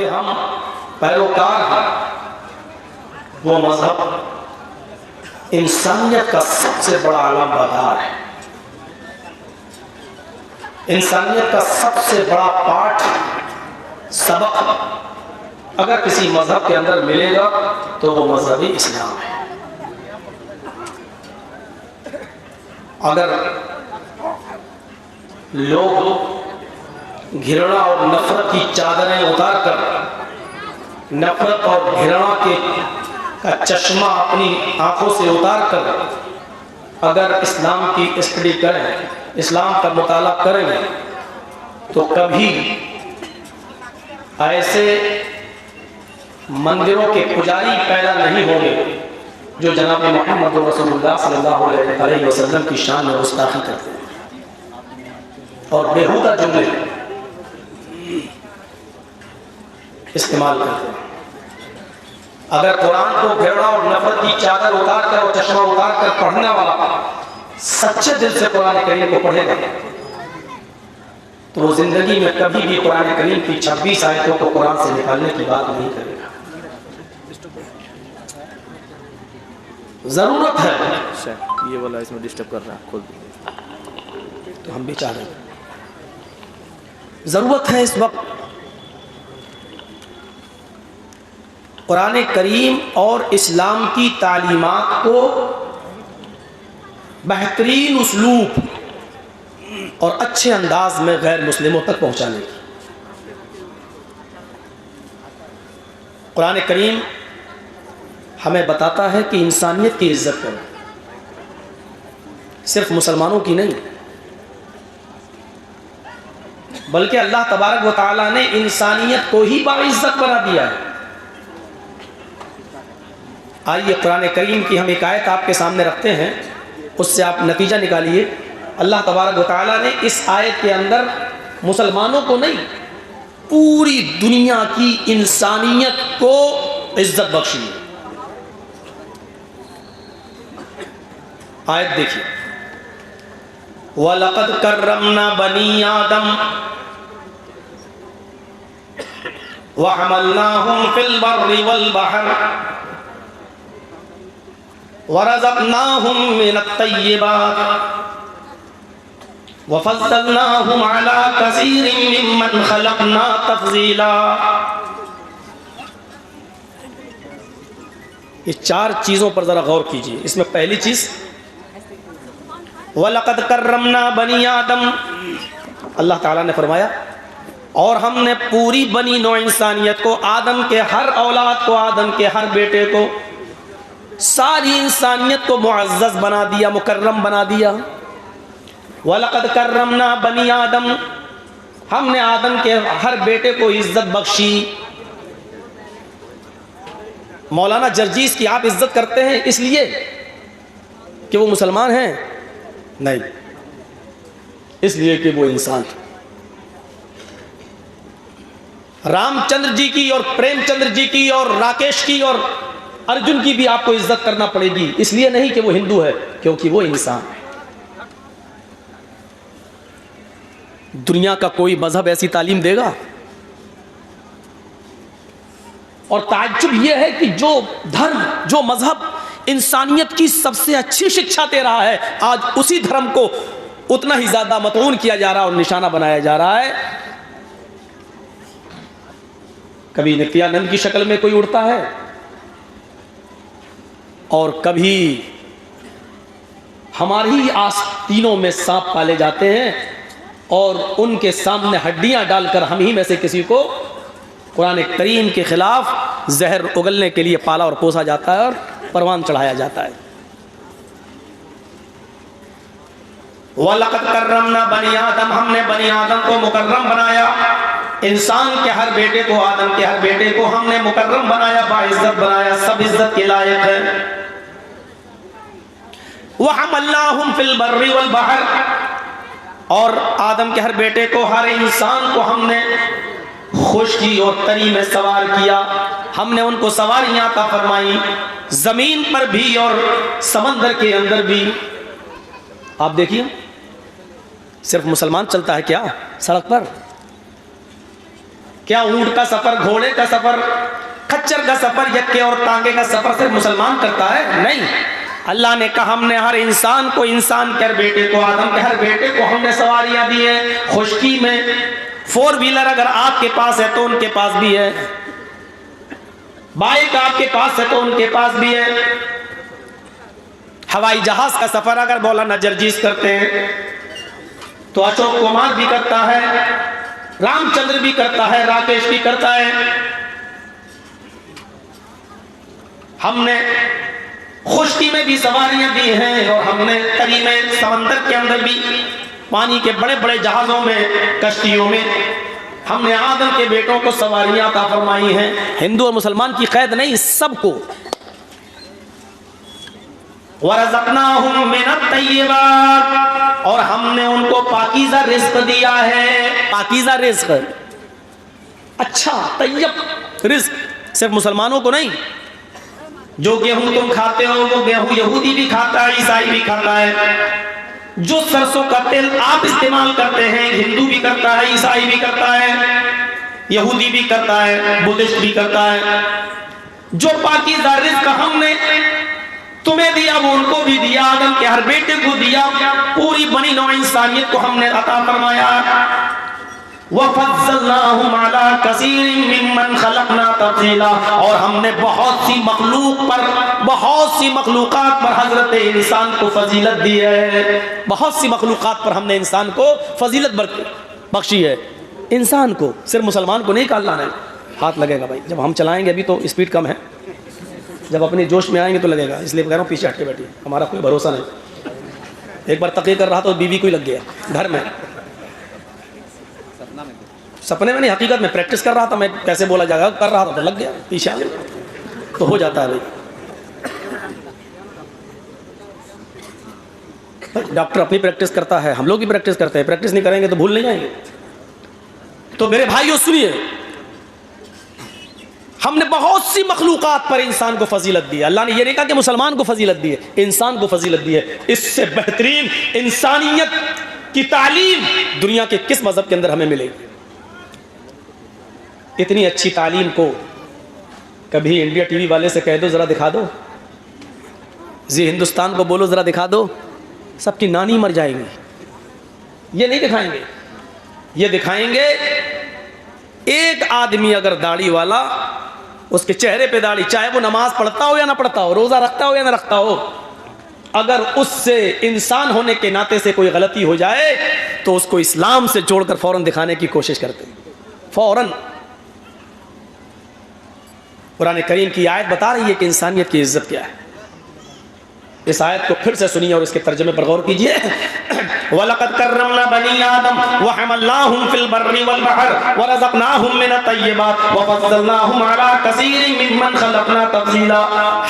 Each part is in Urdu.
کے ہم پیروکار ہیں، وہ مذہب انسانیت کا سب سے بڑا علم بردار ہے، انسانیت کا سب سے بڑا پاٹھ سبق اگر کسی مذہب کے اندر ملے گا تو وہ مذہبی اسلام ہے۔ اگر لوگ گھرنا اور نفرت کی چادریں اتار کر نفرت اور گھرنا کا چشمہ اپنی آنکھوں سے اتار کر اگر اسلام کی اسٹڈی کریں، اسلام کا مطالعہ کریں تو کبھی ایسے مندروں کے پجاری پیدا نہیں ہوں گے جو جناب محمد رسول اللہ صلی اللہ علیہ وسلم کی شان میں گستاخی کرتے ہیں اور بیہودہ جملے استعمال کرتے ہیں۔ اگر قرآن کو گھرنا اور نفرت کی چادر اتار کر اور چشمہ اتار کر پڑھنے والا سچے دل سے قرآن کریم کو پڑھے گا تو وہ زندگی میں کبھی بھی قرآن کریم کی 26 آیتوں کو قرآن سے نکالنے کی بات نہیں کرے گا۔ ضرورت ہے، یہ والا اس میں ڈسٹرب کر رہا ہے، کھول دیں تو ہم بھی چاہ رہے ہیں، ضرورت ہے اس وقت قرآن کریم اور اسلام کی تعلیمات کو بہترین اسلوب اور اچھے انداز میں غیر مسلموں تک پہنچانے کی۔ قرآن کریم ہمیں بتاتا ہے کہ انسانیت کی عزت کریں، صرف مسلمانوں کی نہیں، بلکہ اللہ تبارک و تعالیٰ نے انسانیت کو ہی باعزت بنا دیا ہے۔ آئیے قرآن کریم کی ہم ایک آیت آپ کے سامنے رکھتے ہیں، اس سے آپ نتیجہ نکالیے۔ اللہ تبارک و تعالیٰ نے اس آیت کے اندر مسلمانوں کو نہیں، پوری دنیا کی انسانیت کو عزت بخشی ہے۔ آیت دیکھیے، وَلَقَدْ كَرَّمْنَا بَنِي آدَمَ وَحَمَلْنَاهُمْ فِي الْبَرِّ وَالْبَحْرِ وَرَزَقْنَاهُمْ مِنَ الطَّيِّبَاتِ وَفَضَّلْنَاهُمْ عَلَى كَثِيرٍ مِّمَّنْ خَلَقْنَا تَفْضِيلًا۔ یہ چار چیزوں پر ذرا غور کیجئے۔ اس میں پہلی چیز وَلَقَدْ كَرَّمْنَا بَنِي آدَمَ، اللہ تعالیٰ نے فرمایا اور ہم نے پوری بنی نوع انسانیت کو، آدم کے ہر اولاد کو، آدم کے ہر بیٹے کو، ساری انسانیت کو معزز بنا دیا، مکرم بنا دیا۔ وَلَقَدْ كَرَّمْنَا بَنِي آدَمَ، ہم نے آدم کے ہر بیٹے کو عزت بخشی۔ مولانا جرجیس کی آپ عزت کرتے ہیں اس لیے کہ وہ مسلمان ہیں؟ نہیں، اس لیے کہ وہ انسان تھے۔ رام چندر جی کی اور پریم چندر جی کی اور راکیش کی اور ارجن کی بھی آپ کو عزت کرنا پڑے گی، اس لیے نہیں کہ وہ ہندو ہے، کیونکہ وہ انسان ہے۔ دنیا کا کوئی مذہب ایسی تعلیم دے گا؟ اور تعجب یہ ہے کہ جو دھرم، جو مذہب انسانیت کی سب سے اچھی شکشا دے رہا ہے، آج اسی دھرم کو اتنا ہی زیادہ مطعون کیا جا رہا ہے اور نشانہ بنایا جا رہا ہے۔ کبھی نتیانند کی شکل میں کوئی اڑتا ہے اور کبھی ہماری آستینوں میں سانپ پالے جاتے ہیں اور ان کے سامنے ہڈیاں ڈال کر ہم ہی میں سے کسی کو قرآن کریم کے خلاف زہر اگلنے کے لیے پالا اور پوسا جاتا ہے اور پروان چڑھایا جاتا ہے۔ وَلَقَدْ كَرَّمْنَا بَنِي آدَمَ، ہم نے بنی آدم کو مکرم بنایا، انسان کے ہر بیٹے کو، آدم کے ہر بیٹے کو ہم نے مکرم بنایا، باعزت بنایا، سب عزت کے لائق ہے۔ وَحَمَلْنَاهُمْ فِي الْبَرِّ وَالْبَحْرِ، اور آدم کے ہر بیٹے کو، ہر انسان کو ہم نے خشکی اور تری میں سوار کیا، ہم نے ان کو سواریاں عطا فرمائی، زمین پر بھی اور سمندر کے اندر بھی۔ آپ دیکھیے، صرف مسلمان چلتا ہے کیا سڑک پر؟ کیا اونٹ کا سفر، گھوڑے کا سفر، کچر کا سفر، یکے اور تانگے کا سفر صرف مسلمان کرتا ہے؟ نہیں، اللہ نے کہا ہم نے ہر انسان کو، انسان کے ہر بیٹے کو، آدم کے ہر بیٹے کو ہم نے سواریاں دی ہیں خشکی میں۔ 4 ویلر اگر آپ کے پاس ہے تو ان کے پاس بھی ہے، بائک آپ کے پاس ہے تو ان کے پاس بھی ہے۔ ہوائی جہاز کا سفر اگر مولانا جرجیز کرتے ہیں تو اشوک کمار بھی کرتا ہے، رام چندر بھی کرتا ہے، راکیش بھی کرتا ہے۔ ہم نے خشکی میں بھی سواریاں دی ہیں اور ہم نے تری میں، سمندر کے اندر بھی، پانی کے بڑے بڑے جہازوں میں، کشتیوں میں ہم نے آدم کے بیٹوں کو سواریاں عطا فرمائی ہیں۔ ہندو اور مسلمان کی قید نہیں، سب کو۔ وَرَزَقْنَاهُم مِّنَ الطَّيِّبَاتِ، اور ہم نے ان کو پاکیزہ رزق دیا ہے۔ پاکیزہ رزق، اچھا طیب رزق، صرف مسلمانوں کو نہیں۔ جو گیہوں تم کھاتے ہو وہ گیہوں یہودی بھی کھاتا ہے، عیسائی بھی کھاتا ہے۔ جو سرسوں کا تیل آپ استعمال کرتے ہیں ہندو بھی کرتا ہے، عیسائی بھی کرتا ہے، یہودی بھی کرتا ہے، بدھسٹ بھی کرتا ہے۔ جو پاکیزہ رزق ہم نے تمہیں دیا وہ ان کو بھی دیا، آدم کے ہر بیٹے کو دیا، پوری بنی نوع انسانیت کو ہم نے عطا فرمایا۔ وَفَضَّلْنَاهُمْ عَلَىٰ كَثِيرٍ مِّمَّنْ خَلَقْنَا تَفْضِيلًا، اور ہم نے بہت سی مخلوق پر، بہت سی مخلوقات پر حضرت انسان کو فضیلت دی ہے۔ بہت سی مخلوقات پر ہم نے انسان کو فضیلت بخشی ہے۔ انسان کو، صرف مسلمان کو نہیں کہا اللہ نے۔ ہاتھ لگے گا بھائی، جب ہم چلائیں گے ابھی تو اسپیڈ کم ہے، جب اپنے جوش میں آئیں گے تو لگے گا، اس لیے کہہ رہا ہوں پیچھے ہٹ کے بیٹھیے، ہمارا کوئی بھروسہ نہیں۔ ایک بار تقریر کر رہا تو بیوی کو ہی لگ گیا گھر میں، سپنے میں نہیں، حقیقت میں پریکٹس کر رہا تھا میں، کیسے بولا جائے گا کر رہا تھا تو لگ گیا، پیچھے آ گیا تو ہو جاتا ہے بھائی۔ ڈاکٹر اپنی پریکٹس کرتا ہے، ہم لوگ بھی پریکٹس کرتے ہیں، پریکٹس نہیں کریں گے تو بھول نہیں جائیں گے۔ تو میرے بھائیو سنیے، ہم نے بہت سی مخلوقات پر انسان کو فضیلت دی ہے۔ اللہ نے یہ نہیں کہا کہ مسلمان کو فضیلت دی ہے، انسان کو فضیلت دی ہے۔ اس سے بہترین انسانیت کی تعلیم دنیا کے کس مذہب کے اندر ہمیں ملے گی؟ اتنی اچھی تعلیم کو کبھی انڈیا ٹی وی والے سے کہہ دو ذرا دکھا دو، زی ہندوستان کو بولو ذرا دکھا دو، سب کی نانی مر جائیں گی۔ یہ نہیں دکھائیں گے، یہ دکھائیں گے ایک آدمی اگر داڑھی والا، اس کے چہرے پہ داڑھی، چاہے وہ نماز پڑھتا ہو یا نہ پڑھتا ہو، روزہ رکھتا ہو یا نہ رکھتا ہو، اگر اس سے انسان ہونے کے ناطے سے کوئی غلطی ہو جائے تو اس کو اسلام سے جوڑ کر فوراً دکھانے کی کوشش کرتے ہیں، فوراً۔ قرآن کریم کی آیت بتا رہی ہے کہ انسانیت کی عزت کیا ہے۔ اس آیت کو پھر سے سنیے اور اس کے ترجمے پر غور کیجیے۔ وَلَقَدْ كَرَّمْنَا بَنِي آدَمَ وَحَمَلْنَاهُمْ فِي الْبَرِّ وَالْبَحْرِ وَرَزَقْنَاهُمْ مِنَ الطَّيِّبَاتِ وَفَضَّلْنَاهُمْ عَلَىٰ كَثِيرٍ مِّمَّنْ خَلَقْنَا تَفْضِيلًا۔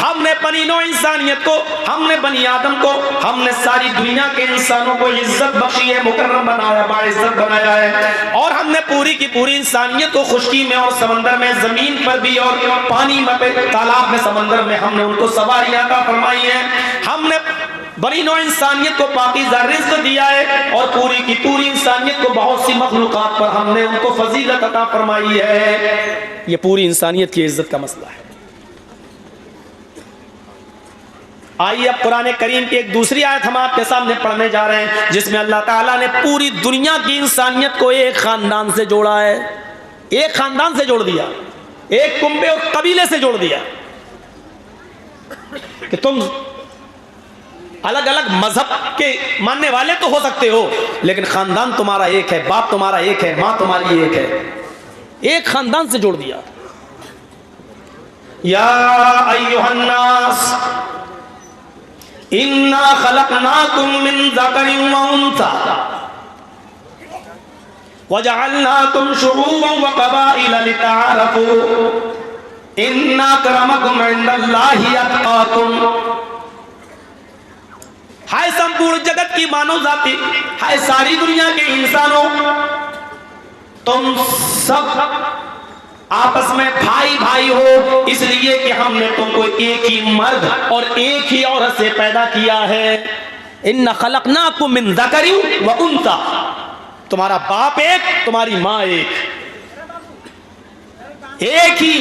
ہم نے بنی نوع انسانیت کو، ہم نے بنی آدم کو، ہم نے ساری دنیا کے انسانوں کو عزت بخشی ہے، مکرم بنایا، باعزت بنایا ہے، اور ہم نے پوری کی پوری انسانیت کو خشکی میں اور سمندر میں، زمین پر بھی اور پانی میں، تالاب میں، سمندر میں، ہم نے ان کو سواریاں عطا فرمائی ہیں۔ ہم نے بنی نوع انسانیت کو پاکیزہ رزق دیا ہے اور پوری کی پوری انسانیت کو بہت سی مخلوقات پر ہم نے ان کو فضیلت عطا فرمائی ہے۔ یہ پوری انسانیت کی عزت کا مسئلہ ہے۔ آئیے اب قرآن کریم کی ایک دوسری آیت ہم آپ کے سامنے پڑھنے جا رہے ہیں، جس میں اللہ تعالیٰ نے پوری دنیا کی انسانیت کو ایک خاندان سے جوڑا ہے، ایک خاندان سے جوڑ دیا، ایک کنبے اور قبیلے سے جوڑ دیا کہ تم الگ الگ مذہب کے ماننے والے تو ہو سکتے ہو لیکن خاندان تمہارا ایک ہے، باپ تمہارا ایک ہے، ماں تمہاری ایک ہے، ایک خاندان سے جوڑ دیا۔ یا ایھا الناس انا خلقناکم من ذکر و انثی وجعلناکم شعوبا وقبائل لتعارفوا ان اکرمکم عند اللہ اتقاکم۔ ہائے سمپور جگت کی مانو ذاتی، ہائے ساری دنیا کے انسانوں، تم سب آپس میں بھائی بھائی ہو، اس لیے کہ ہم نے تم کو ایک ہی مرد اور ایک ہی عورت سے پیدا کیا ہے۔ ان خلقناکم من ذکر و انثی، تمہارا باپ ایک، تمہاری ماں ایک۔ ایک ہی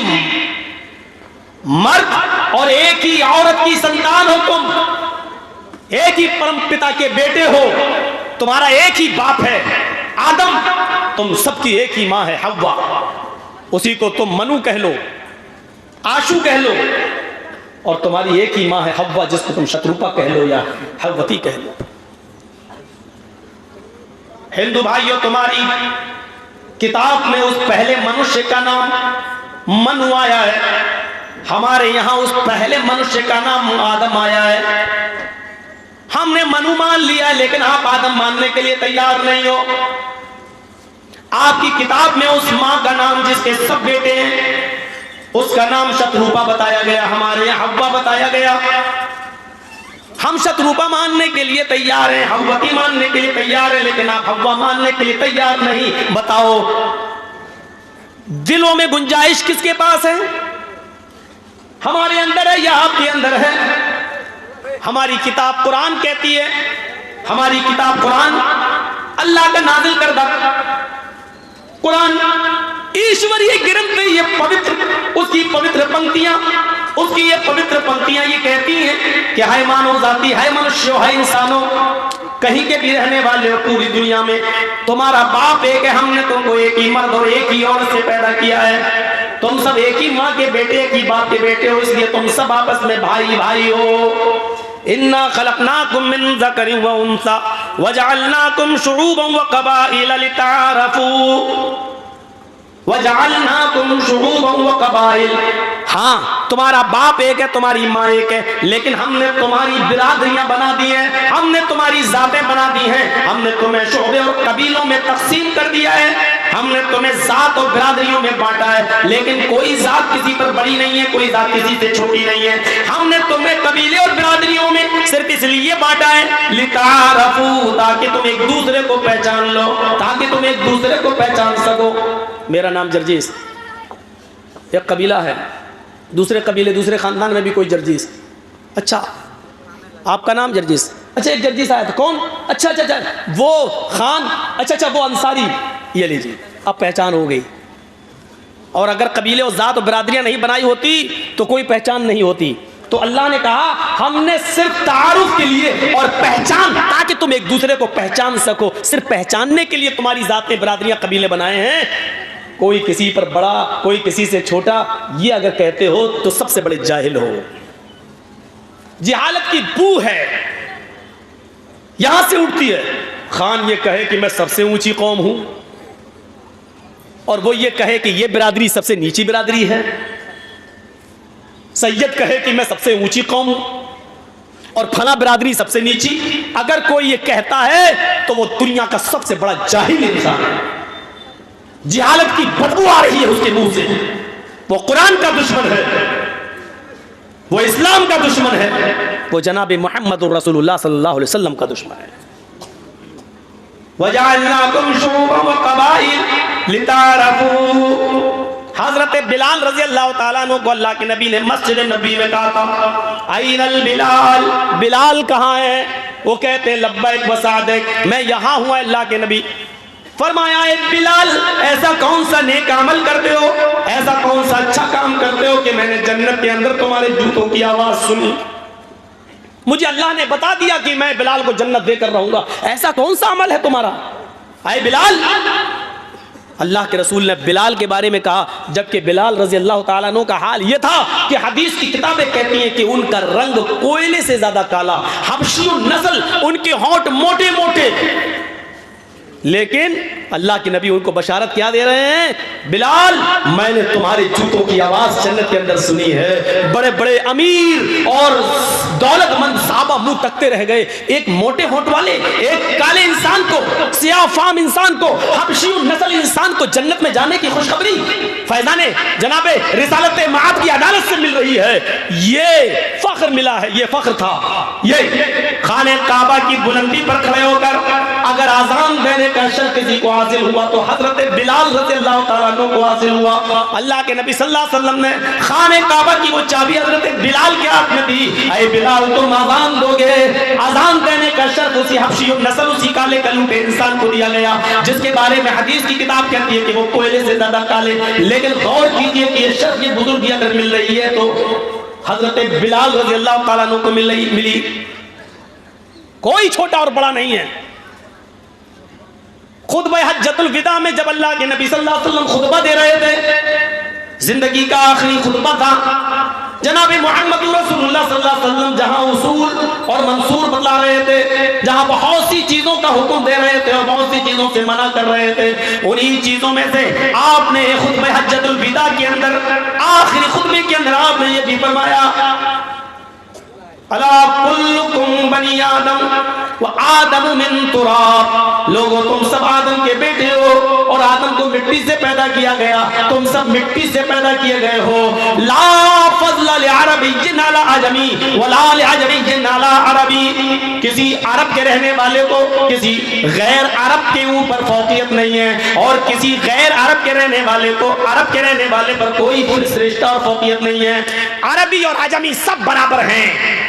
مرد اور ایک ہی عورت کی سنتان ہو تم، ایک ہی پرم پتا کے بیٹے ہو، تمہارا ایک ہی باپ ہے آدم، تم سب کی ایک ہی ماں ہے حوا، اسی کو تم منو کہہ لو، آشو کہہ لو، اور تمہاری ایک ہی ماں ہے حوا، جس کو تم شتروپا کہہ لو یا حوتی کہہ لو۔ ہندو بھائیوں، تمہاری کتاب میں اس پہلے منشیہ کا نام منو آیا ہے، ہمارے یہاں اس پہلے منشیہ کا نام آدم آیا ہے۔ ہم نے منو مان لیا ہے، لیکن آپ آدم ماننے کے لیے تیار نہیں ہو۔ آپ کی کتاب میں اس ماں کا نام جس کے سب بیٹے ہیں، اس کا نام شتروپا بتایا گیا، ہمارے یہاں حوا بتایا گیا۔ ہم شتروپا ماننے کے لیے تیار ہیں، حوتی ماننے کے لیے تیار ہیں، لیکن آپ حوا ماننے کے لیے تیار نہیں۔ بتاؤ دلوں میں گنجائش کس کے پاس ہے؟ ہمارے اندر ہے یا آپ کے اندر ہے؟ ہماری کتاب قرآن کہتی ہے، ہماری کتاب قرآن اللہ کا نازل کردہ قرآن ایشوریہ گرنتھ، یہ پوتر، اس کی پوتر پنکتیاں، اس کی یہ پوتر پنکتیاں یہ کہتی ہیں کہ ہے مانو ذاتی، ہے منشیو، ہے انسانوں، کہیں کے بھی رہنے والے ہو پوری دنیا میں، تمہارا باپ ایک ہے، ہم نے تم کو ایک ہی مرد اور ایک ہی عورت سے پیدا کیا ہے، تم سب ایک ہی ماں کے بیٹے، ایک ہی باپ کے بیٹے ہو، اس لیے تم سب آپس میں بھائی بھائی ہو۔ اِنَّا خَلَقْنَاكُم مِّن ذَكَرٍ وَأُنثَىٰ وَجَعَلْنَاكُمْ شُعُوبًا وَقَبَائِلَ لِتَعَارَفُوا وَجَعَلْنَاكُمْ شُعُوبًا وَقَبَائِلَ۔ ہاں تمہارا باپ ایک ہے، تمہاری ماں ایک ہے، لیکن ہم نے تمہاری برادریاں بنا دی ہیں، ہم نے تمہاری ذاتیں بنا دی ہیں، ہم نے تمہیں شعبے اور قبیلوں میں تقسیم کر دیا ہے، ہم نے تمہیں ذات اور برادریوں میں بانٹا ہے، لیکن کوئی ذات کسی پر بڑی نہیں ہے، کوئی ذات کسی سے چھوٹی نہیں ہے۔ ہم نے تمہیں قبیلے اور برادریوں میں صرف اس لیے بانٹا ہے لِتَعَارَفُوا، تاکہ تم ایک دوسرے کو پہچان لو، تاکہ تم ایک دوسرے کو پہچان سکو۔ میرا نام جرجیس، ایک قبیلہ ہے، دوسرے قبیلے دوسرے خاندان میں بھی کوئی جرجیس، اچھا آپ کا نام جرجیس، اچھا ایک جرجیس آیا تھا، کون؟ اچھا اچھا اچھا وہ خان، اچھا اچھا وہ انصاری، یہ لیجیے اب پہچان ہو گئی۔ اور اگر قبیلے اور ذات و برادریاں نہیں بنائی ہوتی تو کوئی پہچان نہیں ہوتی۔ تو اللہ نے کہا ہم نے صرف تعارف کے لیے اور پہچان، تاکہ تم ایک دوسرے کو پہچان سکو، صرف پہچاننے کے لیے تمہاری ذاتیں برادریاں قبیلے بنائے ہیں۔ کوئی کسی پر بڑا، کوئی کسی سے چھوٹا، یہ اگر کہتے ہو تو سب سے بڑے جاہل ہو۔ جہالت کی بو ہے یہاں سے اٹھتی ہے۔ خان یہ کہے کہ میں سب سے اونچی قوم ہوں، اور وہ یہ کہے کہ یہ برادری سب سے نیچی برادری ہے۔ سید کہے کہ میں سب سے اونچی قوم ہوں اور فلاں برادری سب سے نیچی۔ اگر کوئی یہ کہتا ہے تو وہ دنیا کا سب سے بڑا جاہل انسان ہے۔ جہالت کی بدبو آ رہی ہے اس کے منہ سے۔ وہ قرآن کا دشمن ہے، وہ اسلام کا دشمن ہے، وہ جناب محمد رسول اللہ صلی اللہ علیہ وسلم کا دشمن ہے۔ وَجَعَلْنَاكُمْ شُعُوبًا وَقَبَائِلَ لِتَعَارَفُوا۔ حضرت بلال رضی اللہ تعالیٰ عنہ کو اللہ کے نبی نے مسجد نبی میں کہا تھا اَيْنَ الْبِلال، بلال کہاں ہے؟ وہ کہتے ہیں لبیک وسعدیک، میں یہاں ہوں اللہ کے نبی۔ فرمایا اے بلال، ایسا کون سا نیک عمل کرتے ہو، ایسا کون سا اچھا کام کرتے ہو کہ میں نے جنت کے اندر تمہارے جوتوں کی آواز سنی؟ مجھے اللہ نے بتا دیا کہ میں بلال کو جنت دے کر رہوں گا، ایسا کون سا عمل ہے تمہارا اے بلال؟ اللہ کے رسول نے بلال کے بارے میں کہا، جبکہ بلال رضی اللہ تعالیٰ عنہ کا حال یہ تھا کہ حدیث کی کتابیں کہتی ہیں کہ ان کا رنگ کوئلے سے زیادہ کالا، حبشی نسل، ان کے ہونٹ موٹے موٹے، لیکن اللہ کے نبی ان کو بشارت کیا دے رہے ہیں؟ بلال، میں نے تمہارے جوتوں کی آواز جنت کے اندر سنی ہے۔ بڑے بڑے امیر اور دولت مند صحابہ منہ تکتے رہ گئے، ایک موٹے ہونٹ والے، ایک کالے انسان کو، سیاہ فام انسان کو، حبشی نسل انسان کو جنت میں جانے کی خوشخبری فیضان جناب رسالت معاد کی عدالت سے مل رہی ہے۔ یہ فخر ملا ہے، یہ فخر تھا۔ یہ خانہ کعبہ کی بلندی پر کھڑے ہو کر اگر آزان دینے کا شرف کسی کو حاصل ہوا تو حضرت بلال رضی اللہ تعالیٰ عنہ کو حاصل ہوا۔ اللہ کے نبی صلی اللہ علیہ وسلم نے خانہ کعبہ کی وہ چابی حضرت بلال کے ہاتھ میں دی، اے بلال تم آزان دو گے، آزان دینے کا شرف اسی حبشی نسل، اسی کالے کلوٹے انسان کو دیا گیا، جس کے بارے میں حدیث کی کتاب کہتی ہے کہ وہ کوئلے سے زیادہ کالے. لیکن غور کیجئے کہ یہ شرف یہ بزرگی اگر مل رہی ہے تو حضرت بلال رضی اللہ تعالیٰ عنہ کو ملی. کوئی چھوٹا اور بڑا نہیں ہے. خطبہ حجۃ الوداع میں جب اللہ کے نبی صلی اللہ علیہ وسلم خطبہ دے رہے تھے، زندگی کا آخری خطبہ تھا، جناب محمد رسول اللہ صلی اللہ علیہ وسلم جہاں اصول اور منصور بتلا رہے تھے، جہاں بہت سی چیزوں کا حکم دے رہے تھے اور بہت سی چیزوں سے منع کر رہے تھے، انہی چیزوں میں سے آپ نے خطبہ حجۃ الوداع کے اندر آخری خطبے کے اندر آپ نے یہ بھی فرمایا، الا کلکم بنی آدم وآدم من تراب، لوگوں تم سب آدم کے بیٹے ہو اور آدم کو مٹی سے پیدا کیا گیا، تم سب مٹی سے پیدا کیے گئے ہو. لا فضل لعربی علی عجمی ولا لعجمی علی عربی، کسی عرب کے رہنے والے کو کسی غیر عرب کے اوپر فوقیت نہیں ہے، اور کسی غیر عرب کے رہنے والے کو عرب کے رہنے والے پر کوئی سرشتہ اور فوقیت نہیں ہے. عربی اور عجمی سب برابر ہیں،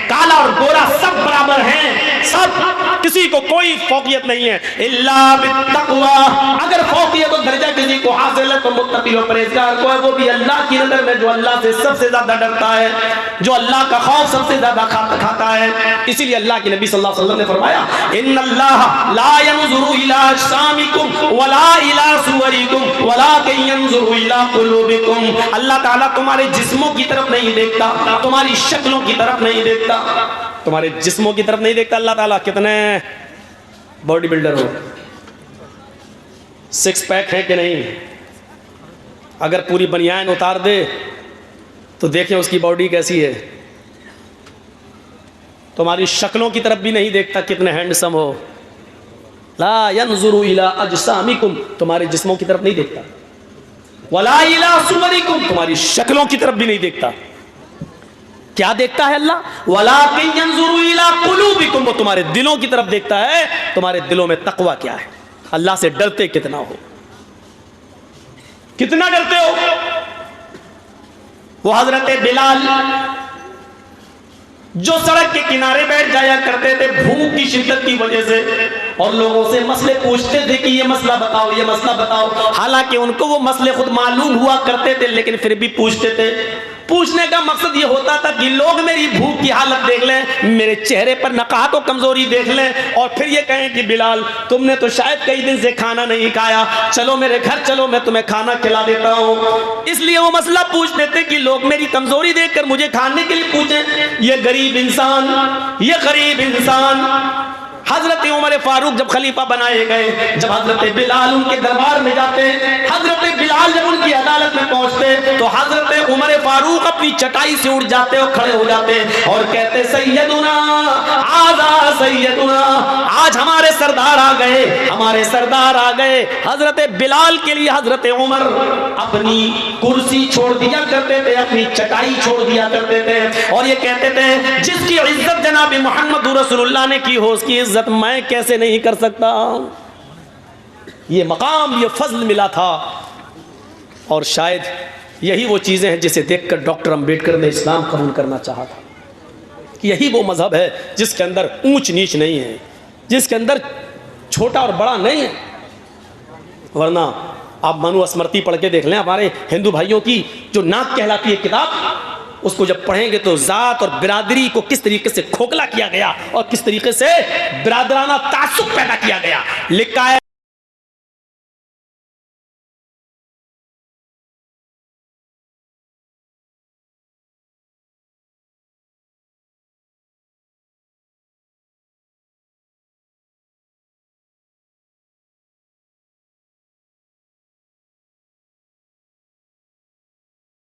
کالا اور گورا سب برابر ہیں، سب، کسی کو کوئی فوقیت نہیں ہے. الا بالتقوی، اگر فوقیت و درجہ کسی کو حاصل ہے تو متقی و پرہیزگار کو ہے، وہ بھی اللہ کی نظر میں جو اللہ سے سب سے زیادہ ڈرتا ہے، جو اللہ کا خوف سب سے زیادہ کھاتا ہے. اسی لیے اللہ کے نبی صلی اللہ علیہ وسلم نے فرمایا ان اللہ لا ينظر الى اجسامکم ولا الى صورکم ولکن ينظر الى قلوبکم، اللہ تعالیٰ تمہارے جسموں کی طرف نہیں دیکھتا، تمہاری شکلوں کی طرف نہیں دیکھتا، تمہارے جسموں کی طرف نہیں دیکھتا. اللہ تعالیٰ کتنے باڈی بلڈر ہو، سکس پیک ہے کہ نہیں، اگر پوری بنیان اتار دے تو دیکھیں اس کی باڈی کیسی ہے. تمہاری شکلوں کی طرف بھی نہیں دیکھتا کتنے ہینڈسم ہو. لا ينظر الى اجسامکم، تمہارے جسموں کی طرف نہیں دیکھتا، ولا الى صورکم، تمہاری شکلوں کی طرف بھی نہیں دیکھتا. کیا دیکھتا ہے اللہ؟ وَلَٰكِن يَنظُرُ إِلَىٰ قُلُوبِكُمْ، وہ تمہارے دلوں کی طرف دیکھتا ہے، تمہارے دلوں میں تقویٰ کیا ہے، اللہ سے ڈرتے کتنا ہو، کتنا ڈرتے ہو. وہ حضرت بلال جو سڑک کے کنارے بیٹھ جایا کرتے تھے بھوک کی شدت کی وجہ سے، اور لوگوں سے مسئلے پوچھتے تھے کہ یہ مسئلہ بتاؤ، یہ مسئلہ بتاؤ، حالانکہ ان کو وہ مسئلے خود معلوم ہوا کرتے تھے لیکن پھر بھی پوچھتے تھے. پوچھنے کا مقصد یہ ہوتا تھا کہ لوگ میری بھوک کی حالت دیکھ لیں، میرے چہرے پر نقاہت و کمزوری دیکھ لیں، اور پھر یہ کہیں کہ بلال تم نے تو شاید کئی دن سے کھانا نہیں کھایا، چلو میرے گھر چلو، میں تمہیں کھانا کھلا دیتا ہوں. اس لیے وہ مسئلہ پوچھتے تھے کہ لوگ میری کمزوری دیکھ کر مجھے کھانے کے لیے پوچھیں. یہ غریب انسان، یہ غریب انسان. حضرت عمر فاروق جب خلیفہ بنائے گئے، جب حضرت بلال ان کے دربار میں جاتے، حضرت بلال جب ان کی عدالت میں پہنچتے تو حضرت عمر فاروق اپنی چٹائی سے اٹھ جاتے اور کھڑے ہو جاتے اور کہتے سیدنا آزا سیدنا، آج ہمارے سردار آ گئے، ہمارے سردار آ گئے. حضرت بلال کے لیے حضرت عمر اپنی کرسی چھوڑ دیا کرتے تھے، اپنی چٹائی چھوڑ دیا کرتے تھے، اور یہ کہتے تھے جس کی عزت جناب محمد رسول اللہ نے کی ہو اس کی عزت میں کیسے نہیں کر سکتا. یہ مقام، یہ فضل ملا تھا. اور شاید یہی وہ چیزیں ہیں جسے دیکھ کر ڈاکٹر امبیڈکر نے اسلام قبول کرنا چاہا تھا. یہی وہ مذہب ہے جس کے اندر اونچ نیچ نہیں ہے، جس کے اندر چھوٹا اور بڑا نہیں ہے. ورنہ آپ منو اسمرتی پڑھ کے دیکھ لیں، ہمارے ہندو بھائیوں کی جو ناک کہلاتی ہے کتاب، اس کو جب پڑھیں گے تو ذات اور برادری کو کس طریقے سے کھوکھلا کیا گیا اور کس طریقے سے برادرانہ تعصب پیدا کیا گیا. لکھا ہے